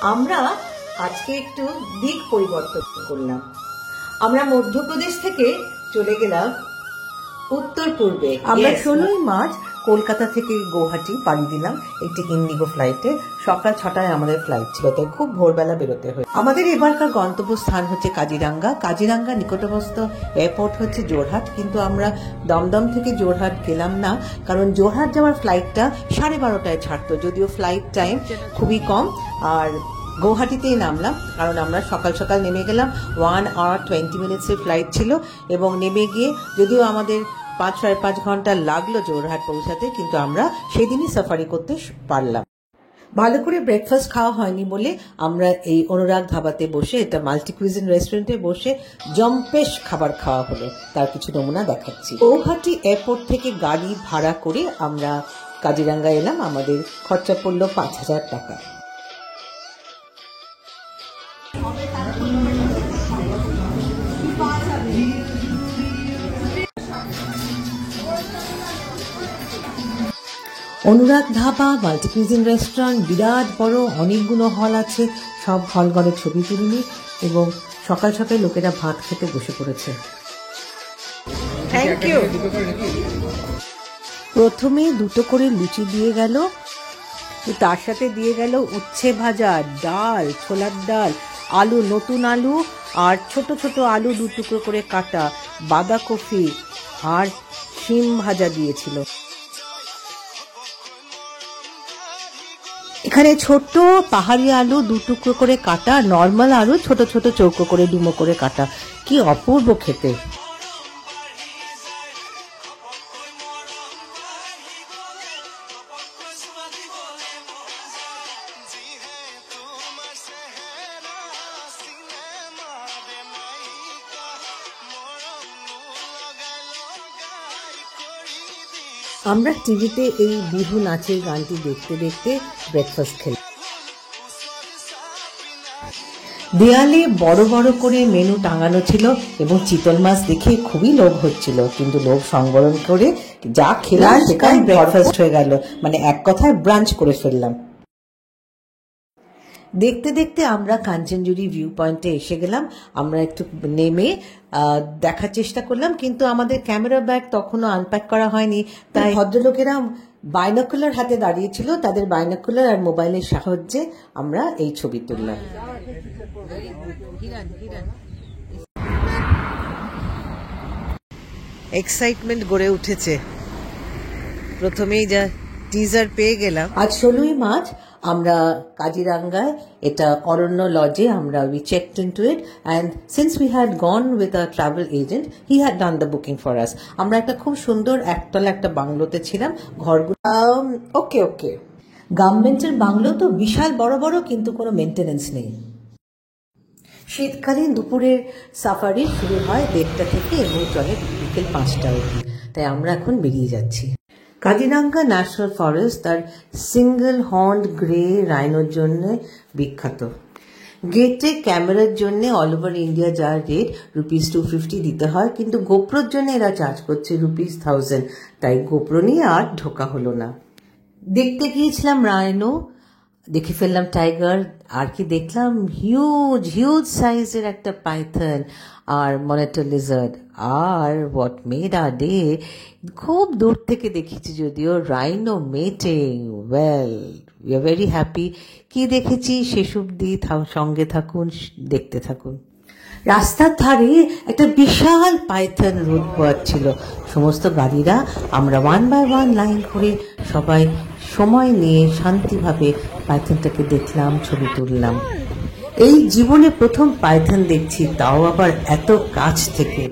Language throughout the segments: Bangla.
আমরা আজকে একটু দিক পরিবর্তন করলাম। আমরা মধ্যপ্রদেশ থেকে চলে গেলাম উত্তর পূর্বে। আমরা 16ই মার্চ কলকাতা থেকে গুয়াহাটি পাড়ি দিলাম একটি ইন্ডিগো ফ্লাইটে। সকাল 6টায় আমাদের ফ্লাইট ছিল, তাই খুব ভোরবেলা বেরোতে হয়। আমাদের এবারকার গন্তব্য স্থান হচ্ছে কাজিরাঙ্গা। কাজিরাঙ্গা নিকটবর্তী এয়ারপোর্ট হচ্ছে জোরহাট, কিন্তু আমরা দমদম থেকে জোরহাট গেলাম না, কারণ জোরহাট যাওয়ার ফ্লাইটটা 12:30টায় ছাড়তো, যদিও ফ্লাইট টাইম খুবই কম। আর গুয়াহাটিতেই নামলাম, কারণ আমরা সকাল সকাল নেমে গেলাম। 1 hour 20 minutes ফ্লাইট ছিল, এবং নেমে গিয়ে যদিও আমাদের 5-5.5 ঘন্টা লাগলো জোরহাট পৌঁছাতে, কিন্তু আমরা সেদিনই সাফারি করতে পারলাম। ভালো করে ব্রেকফাস্ট খাওয়া হয়নি বলে আমরা এই অনুরাগ ধাবাতে বসে, এটা মাল্টি কুইজিন রেস্টুরেন্টে বসে জম্পেশ খাবার খাওয়া হলো। তার কিছু নমুনা দেখাচ্ছি। গুয়াহাটি এয়ারপোর্ট থেকে গাড়ি ভাড়া করে আমরা কাজিরাঙ্গা এলাম। আমাদের খরচা পড়লো 5,000 টাকা। অনুরাগ ধাবা মাল্টি কুইজিন রেস্টুরেন্ট, বিরাট বড়, অনেকগুলো হল আছে। সব হলঘরের ছবি তুলিনি, এবং সকাল সকাল লোকেরা ভাত খেতে বসে পড়েছে। Thank you. প্রথমে 2টো করে লুচি দিয়ে গেল, তার সাথে দিয়ে গেল উচ্ছে ভাজা, ডাল, ছোলার ডাল, আলু, নতুন আলু, আর ছোট ছোট আলু 2 টুকরো করে কাটা, বাঁধাকপি আর শিম ভাজা দিয়েছিল। এখানে ছোট্ট পাহাড়ি আলু 2 টুকরো করে কাটা, নর্মাল আলু ছোট ছোট চৌকো করে ডুমো করে কাটা। কি অপূর্ব খেতে। আমরা টিভিতে এই বিহু নাচের গানটি দেখতে দেখতে ব্রেকফাস্ট খেলাম। দেয়ালে বড় বড় করে মেনু টাঙানো ছিল, এবং চিতল মাছ দেখে খুবই লোভ হচ্ছিল, কিন্তু লোভ সংবরণ করে যা খেলাম সেটাই ব্রেকফাস্ট হয়ে গেল। মানে এক কথায় ব্রাঞ্চ করে ফেললাম। দেখতে দেখতে আমরা কাঞ্চনজুরি ভিউ পয়েন্টে এসে গেলাম। আমরা একটু নেমে দেখার চেষ্টা করলাম, কিন্তু আমাদের ক্যামেরা ব্যাগ তখনও আনপ্যাক করা হয়নি, তাই ভদ্রলোকেরা বাইনোকুলার হাতে দাঁড়িয়েছিল। তাদের বাইনোকুলার আর মোবাইলের সাহায্যে আমরা এই ছবি তুললাম। এক্সাইটমেন্ট গড়ে উঠেছে। প্রথমেই যা টিজার পেয়ে গেলাম। আজ 16ই মার্চ আমরা কাজিরাঙ্গায়, এটা অরণ্য লজে, আমরা we checked into it, and since we had gone with a travel agent, he had done the booking for us. আমরা একটা খুব সুন্দর একতলা একটা বাংলোতে ছিলাম। ঘরগুলো ওকে গভর্নমেন্টের বাংলো তো, বিশাল বড় বড়, কিন্তু কোনো মেনটেনেন্স নেই। শীতকালীন দুপুরের সাফারি শুরু হয় 1:30 থেকে এবং চলে বিকেল 5টা অবধি, তাই আমরা এখন বেরিয়ে যাচ্ছি। কাজিরাঙ্গা ন্যাশনাল ফরেস্ট তার সিঙ্গেল হর্নড গ্রে রাইনোর জন্য বিখ্যাত। গেটে ক্যামেরার জন্য অল ওভার ইন্ডিয়া যার রেট ₹250 দিতে হয়, কিন্তু গোপ্রোর জন্য এরা চার্জ করছে ₹1000, তাই গোপ্রো নিয়ে আর ঢোকা হলো না। দেখতে গিয়েছিলাম রাইনো, দেখে ফেললাম টাইগার, আর কি দেখলাম হিউজ সাইজের একটা পাইথন আর মনিটর লিজার্ড। আর হোয়াট মেড আওয়ার ডে, খুব দূর থেকে দেখেছি যদিও, rhino mating. Well, we are very happy. কি দেখেছি শেষ অবধি সঙ্গে থাকুন, দেখতে থাকুন। রাস্তার ধারে একটা বিশাল পাইথন রোদ পোয়াচ্ছিল। সমস্ত গাড়িরা, আমরা 1 by 1 লাইন করে সবাই সময় নিয়ে শান্তিভাবে পাইথনটাকে দেখলাম, ছবি তুললাম। এই জীবনে প্রথম পাইথন দেখছি, তাও আবার এত কাছ থেকে।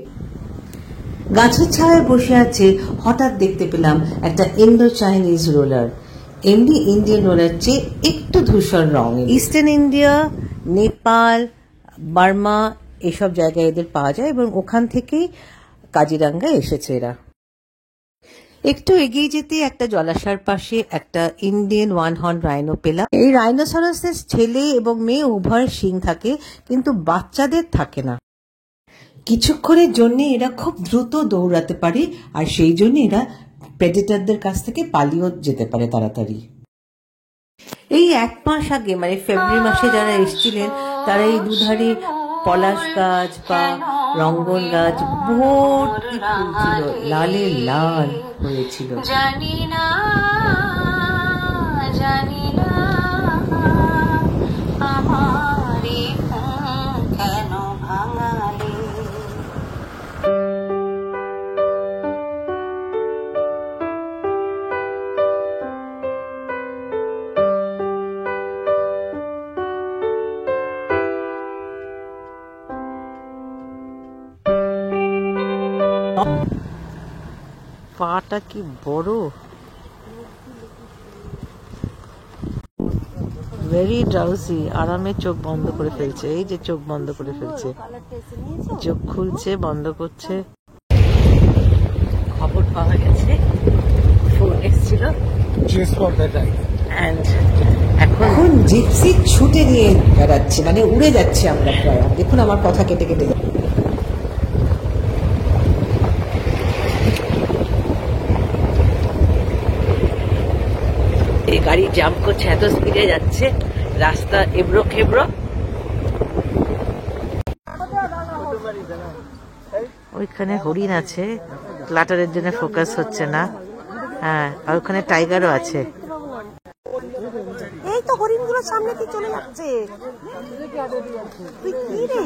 গাছের ছায়ায় বসে আছে, হঠাৎ দেখতে পেলাম একটা ইন্ডো চাইনিজ রোলার। এমনি ইন্ডিয়ান রোলার চেয়ে একটু ধূসর রঙের। ইস্টার্ন ইন্ডিয়া, নেপাল, বার্মা এসব জায়গায় এদের পাওয়া যায়, এবং ওখান থেকেই কাজিরাঙ্গায় এসেছে এরা। একটু এগিয়ে যেতে একটা জলাশয়ের পাশে একটা ইন্ডিয়ান 1 হর্ন রাইনো পেলাম। এই রাইনোসরাসের ছেলে এবং মেয়ে উভয় শিং থাকে, কিন্তু বাচ্চাদের থাকে না। কিছুক্ষণের জন্য এরা খুব দ্রুত দৌড়াতে পারে, আর সেই জন্য এরা প্রেডেটরদের কাছ থেকে পালিয়েও যেতে পারে তাড়াতাড়ি। এই 1 মাস আগে মানে ফেব্রুয়ারি মাসে যারা এসেছিলেন তারা এই দুধারে পলাশ গাছ বা রঙ্গন গাছ ভর্তি ফুল ছিল, লালে লাল হয়েছিল। জানি না জানি না আমারে কেন ভাঙালে। পাটা কি বড়, ভেরি ড্রাউজি, আরামে চোখ বন্ধ করে ফেলছে। এই যে চোখ বন্ধ করে ফেলছে, চোখ খুলছে বন্ধ করছে। খবর পাওয়া গেছে, ফোন এসেছিল, এখন জিপসি ছুটে নিয়ে বেড়াচ্ছে, মানে উড়ে যাচ্ছে। আমরা প্রায়, দেখুন আমার কথা কেটে কেটে যাচ্ছে। এই গাড়ি জাম্প করছে, এত স্পিডে যাচ্ছে, রাস্তা এবড়ো খেবড়ো। ওইখানে হরিণ আছে, ক্লাটারের জন্য ফোকাস হচ্ছে না। হ্যাঁ, আর ওখানে টাইগারও আছে। এই তো হরিণগুলো সামনে দিয়ে চলে যাচ্ছে। তুই কি রে?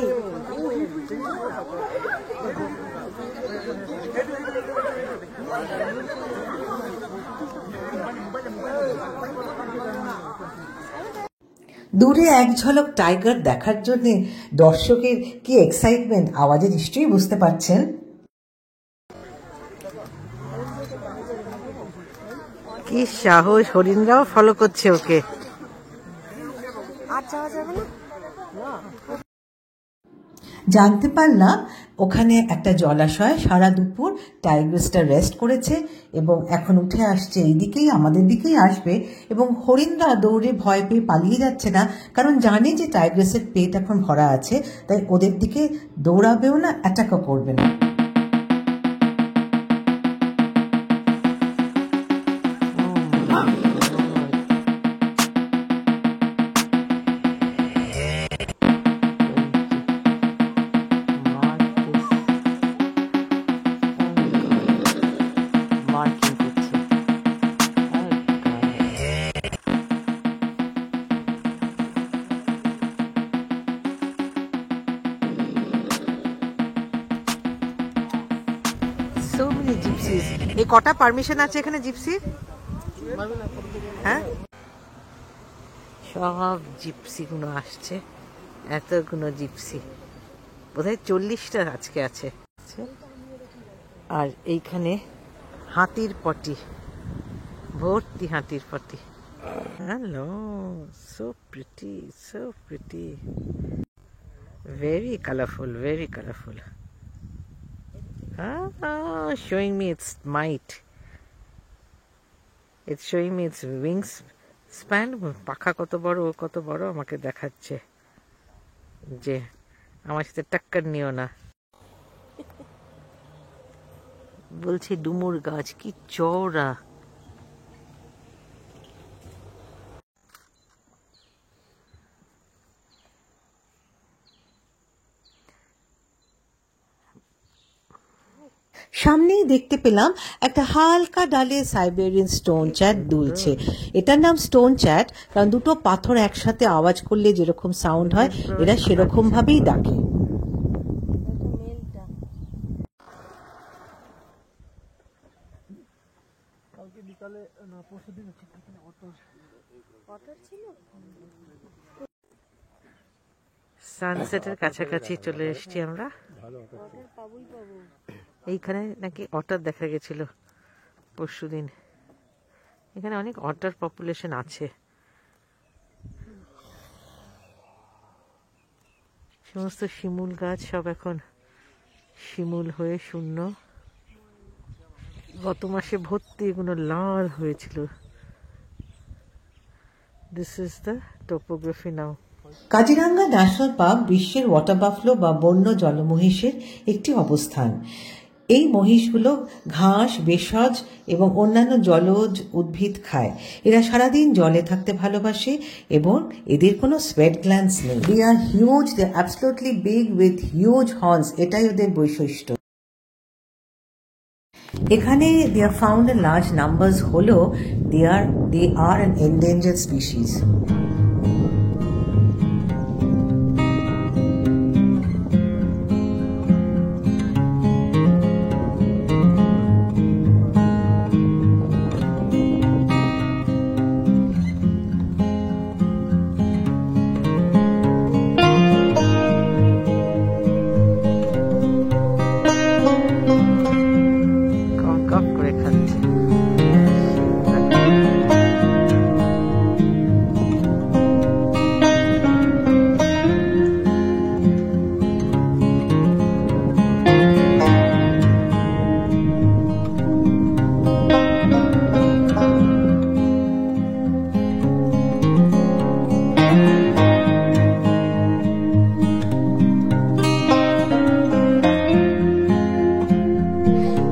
দূরে এক ঝলক টাইগার দেখার জন্য দর্শকের কি এক্সাইটমেন্ট, আওয়াজে নিশ্চয়ই বুঝতে পারছেন। কি সাহস, হরিণরাও ফলো করছে ওকে। আর যাওয়া যাবে না। জানতে পারলাম ওখানে একটা জলাশয় সারা দুপুর টাইগ্রেসটা রেস্ট করেছে এবং এখন উঠে আসছে, এইদিকেই আমাদের দিকেই আসবে। এবং হরিণরা দৌড়ে ভয় পেয়ে পালিয়ে যাচ্ছে না, কারণ জানে যে টাইগ্রেসের পেট এখন ভরা আছে, তাই ওদের দিকে দৌড়াবেও না, অ্যাটাকও করবে না। এই কটা পারমিশন আছে এখানে জিপসির? হ্যাঁ, সব জিপসি গুলো আসছে, এতগুলো জিপসি, বোধহয় 40টা আজকে আছে। আর এইখানে হাতির পটি, ভর্তি হাতির পটি। Hello, so pretty, so pretty, very colourful, very colourful. Showing me its might. It's showing me its wings span. পাখা কত বড় আমাকে দেখাচ্ছে যে আমার সাথে টক্কর নিও না। বলছে ডুমুর গাছ কি চওড়া। সামনেই দেখতে পেলাম একটা হালকা ডালে সাইবেরিয়ান স্টোন চ্যাট দুলছে। এটার নাম স্টোন চ্যাট, কারণ দুটো পাথর একসাথে আওয়াজ করলে যেরকম সাউন্ড হয়, এরা সেরকম ভাবেই ডাকে। সানসেটের কাছাকাছি চলে এসেছি আমরা। এইখানে নাকি অটার দেখা গেছিল পরশুদিন। এখানে অনেক অটার পপুলেশন আছে। সমস্ত শিমুল গাছ সব এখন শিমুল হয়ে শূন্য। গত মাসে ভর্তি এগুলো লাল হয়েছিল। This is the topography now. Kaziranga national park বিশ্বের ওয়াটার বাফলো বা বন্য জলমহিষের একটি অবস্থান। এই মহিষগুলো ঘাস, ভেষজ এবং অন্যান্য জলজ উদ্ভিদ খায়। এরা সারাদিন জলে থাকতে ভালোবাসে এবং এদের কোনো সোয়েট গ্ল্যান্ডস নেই। They are huge, they are absolutely big with huge horns, এটাই ওদের বৈশিষ্ট্য। এখানে they are found in large numbers হলেও they are an endangered species.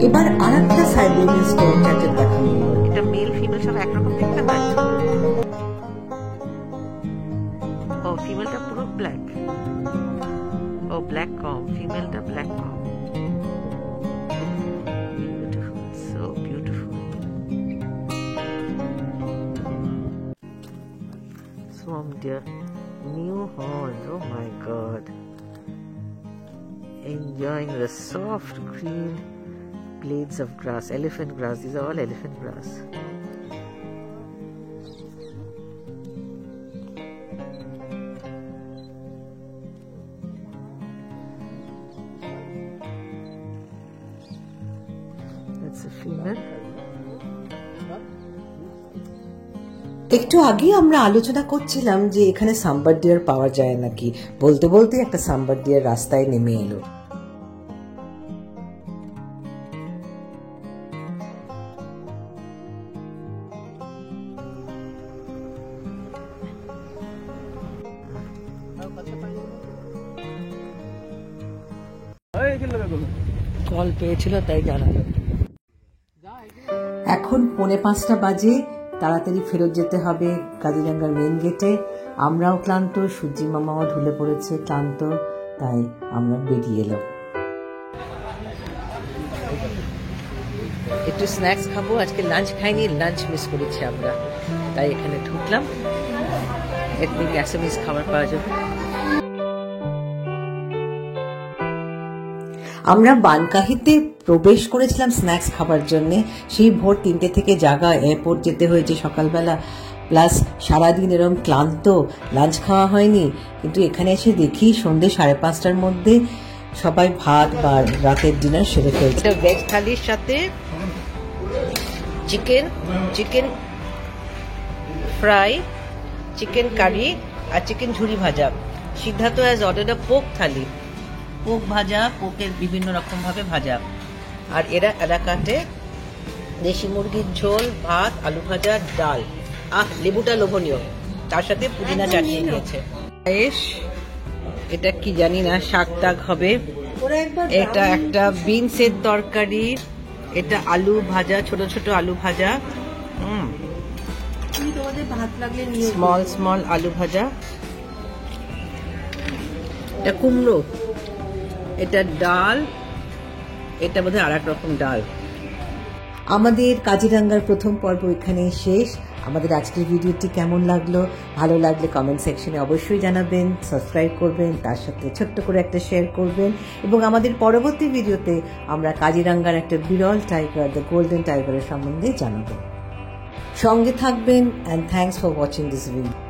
এবার আরেকটা সাইবেরিয়ান স্টোন ক্যাটের দেখাবো। এটা মেল ফিমেল সব একরকম দেখতে পাই। ও ফিমেলটা পুরো ব্ল্যাক, ও ব্ল্যাক কম, ফিমেলটা ব্ল্যাক কম। Beautiful, so beautiful. Swam deer, new horns, oh my god. Enjoying the soft green blades of grass, elephant grass. These are all elephant grass. That's a female. একটু আগে আমরা আলোচনা করছিলাম যে এখানে সাম্বার ডিয়ার পাওয়া যায় নাকি। বলতে বলতে একটা সাম্বার ডিয়ার রাস্তায় নেমে এলো। কল পেয়েছিল তাই জানালো। এখন 4:45 বাজে, তাড়াতাড়ি ফেরত যেতে হবে কাজিরাঙ্গার মেন গেটে। আমরাও ক্লান্ত, সূর্যি মামাও ঢুলে পড়েছে ক্লান্ত, তাই আমরা বেরিয়ে এলাম। একটু স্ন্যাক্স খাবো, আজকে লাঞ্চ খাইনি, লাঞ্চ মিস করেছি আমরা, তাই এখানে ঢুকলাম। এথনিক অ্যাসামিজ খাবার পাওয়া যাবে। আমরা বানকাহিতে প্রবেশ করেছিলাম স্ন্যাক্স খাবার জন্য। সেই ভোর 3টে থেকে জাগা, এয়ারপোর্ট যেতে হয়েছে সকালবেলা, প্লাস সারাদিন এরকম ক্লান্ত, লাঞ্চ খাওয়া হয়নি। কিন্তু এখানে এসে দেখি সন্ধ্যে 5:30টার মধ্যে সবাই ভাত বা রাতের ডিনার সেরে ফেলছে। এটা ভেজ থালির সাথে চিকেন ফ্রাই, চিকেন কারি আর চিকেন ঝুরি ভাজা। সিদ্ধার্থ হ্যাজ অর্ডার্ড আ পোক থালি, পোক ভাজা, পোকের বিভিন্ন রকম ভাবে ভাজা। আর এরা এলাকাতে দেশি মুরগির ঝোল, ভাত, আলু ভাজা, ডাল। লেবুটা লোভনীয়, তার সাথে পুদিনা চাটনি দিয়েছে। এটা কি জানি না, শাক টাক হবে। এটা একটা বিনসের তরকারি, এটা আলু ভাজা, ছোট ছোট আলু ভাজা, স্মল স্মল আলু ভাজা। এটা কুমড়ো, এটা ডাল, এটা বোধহয় আর এক রকম ডাল। আমাদের কাজিরাঙ্গার প্রথম পর্ব এখানে শেষ। আমাদের আজকের ভিডিওটি কেমন লাগলো, ভালো লাগলে কমেন্ট সেকশনে অবশ্যই জানাবেন, সাবস্ক্রাইব করবেন, তার সাথে ছোট্ট করে একটা শেয়ার করবেন। এবং আমাদের পরবর্তী ভিডিওতে আমরা কাজিরাঙ্গার একটা বিরল টাইগার, দ্য গোল্ডেন টাইগারের সম্বন্ধে জানাবো। সঙ্গে থাকবেন, and thanks for watching this video.